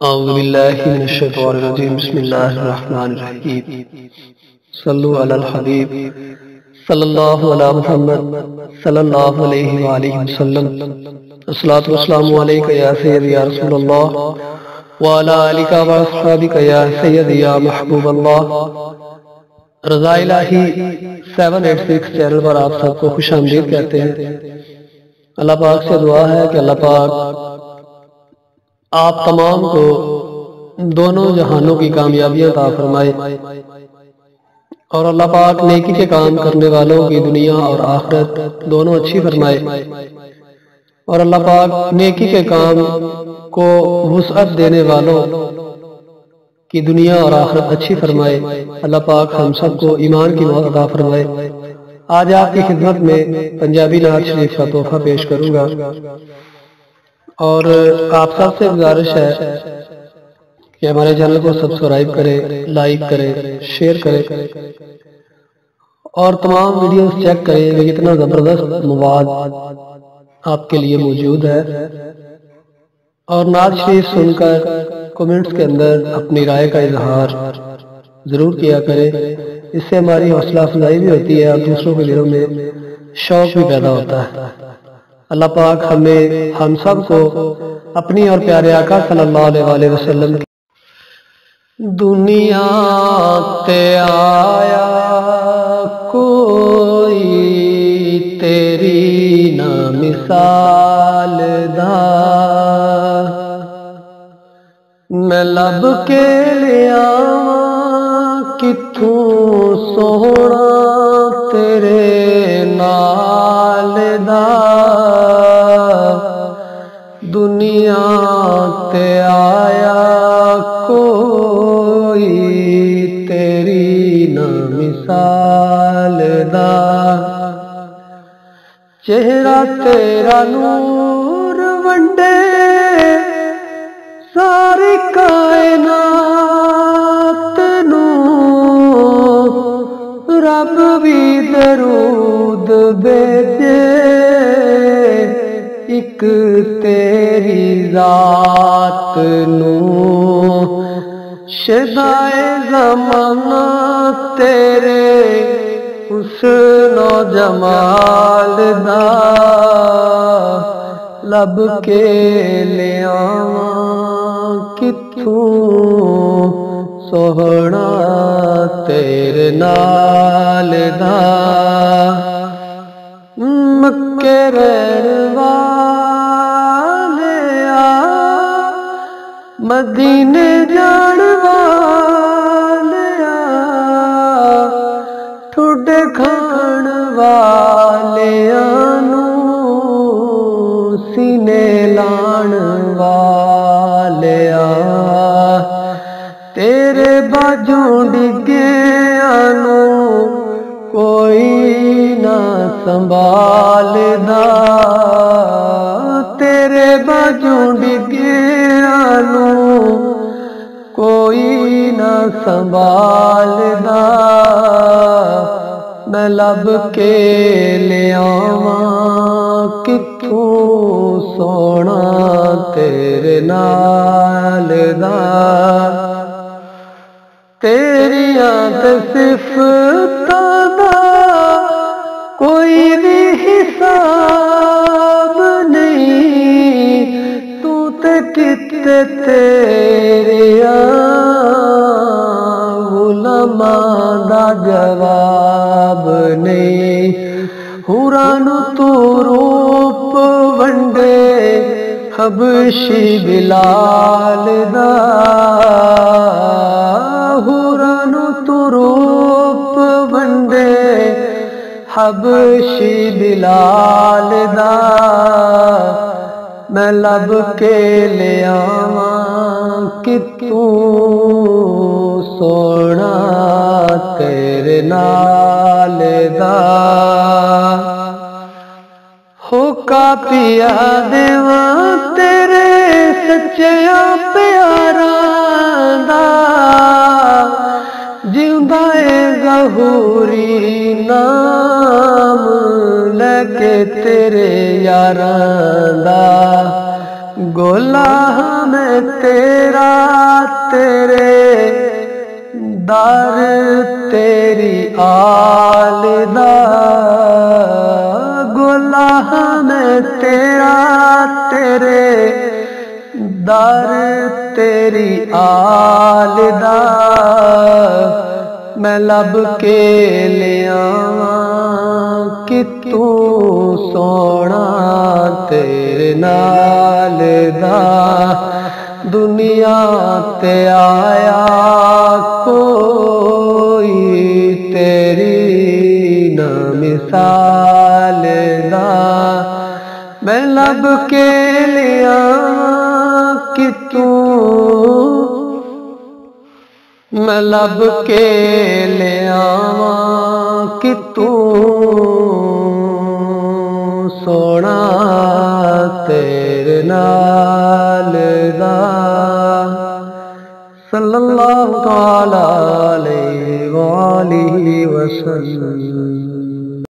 اعوذ باللہ من الشیطان الرجیم بسم اللہ الرحمن الرحیم صلو علی الحبیب صلی اللہ علی محمد صلی اللہ علیہ وآلہ وسلم الصلاۃ والسلام علیک یا سیدی یا رسول اللہ وعلی آلک و اصحابک یا سیدی یا محبوب اللہ۔ رضا الہی 786 چینل پر آپ سب کو خوش آمدید کہتے ہیں۔ اللہ پاک سے دعا ہے کہ اللہ پاک آپ تمام کو دونوں جہانوں کی کامیابیاں عطا فرمائے، اور اللہ پاک نیکی کے کام کرنے والوں کی دنیا اور آخرت دونوں اچھی فرمائے، اور اللہ پاک نیکی کے کام کو وسعت دینے والوں کی دنیا اور آخرت اچھی فرمائے۔ اللہ پاک ہم سب کو ایمان کی موت عطا فرمائے۔ آج آپ کی خدمت میں پنجابی نعت شریف کا تحفہ پیش کروں گا، اور آپ سب سے گزارش ہے کہ ہمارے چینل کو سبسکرائب کریں، لائک کریں، شیئر کریں، اور تمام ویڈیوز چیک کریں کہ کتنا زبردست مواد آپ کے لیے موجود ہے، اور نعت شریف سن کر کومنٹس کے اندر اپنی رائے کا اظہار ضرور کیا کریں۔ اس سے ہماری حوصلہ افزائی بھی ہوتی ہے اور دوسروں کے دلوں میں شوق بھی پیدا ہوتا ہے۔ اللہ پاک ہم سب کو اپنی اور پیارے آقا صلی اللہ علیہ وسلم کی دنیا تے آیا کوئی تیری نہ مثال دا، میں لب کے لیا کتھوں سونا تیرے نال دا، دنیا تے آیا کوئی تیری نہ مثال دا، چہرہ تیرا نور ونڈے ساری کائنات نوں، رب بھی درود بھیجے ایک تیری ذات نوں، شدائے زمانہ تیرے حسن و جمال دا، لب کے لیاواں کتھوں سوہنا تیرے نال دا، مکے رہن والیا مدینے جان والیا، ٹھڈے کھان والیاں نوں سینے لان والیا، تیرے باجوں ڈگیاں نوں کوئی نہ سنبھالدا، تیرے باجوں ڈگیاں نوں کوئی نہ سنبھالدا، میں لب کے لیاواں کتھوں سونا تیرے نال دا، تیریاں تے صفتاں دا کوئی بھی حساب نہیں، تو تے کتے تیریاں علماء دا جواب نہیں، حوراں نوں تو روپ ونڈے حبشی بلال دا، حوراں نوں تو روپ ونڈے حبشی بلال دا، میں لب کے لیاواں کتھوں سونا تیرے نال دا، ہوکا پیا دیواں تیرے سچیاں پیاراں دا، جیوندا اے ظہوری نام لے کے تیرے یاراں دا، غلام تیرا تیرے در تیری آل دا، غلام تیرا تیرے در تیری آل دا، میں لب کے لیاواں کہ تو سونا تیرے نال دا، دنیا تے آیا کوئی تیری نہ مثال دا، میں لب کے لیاواں کہ تو، میں لب کے لے آواں کہ تو سونا تیرے نال دا، صلی اللہ تعالی علیہ وآلہ وسلم۔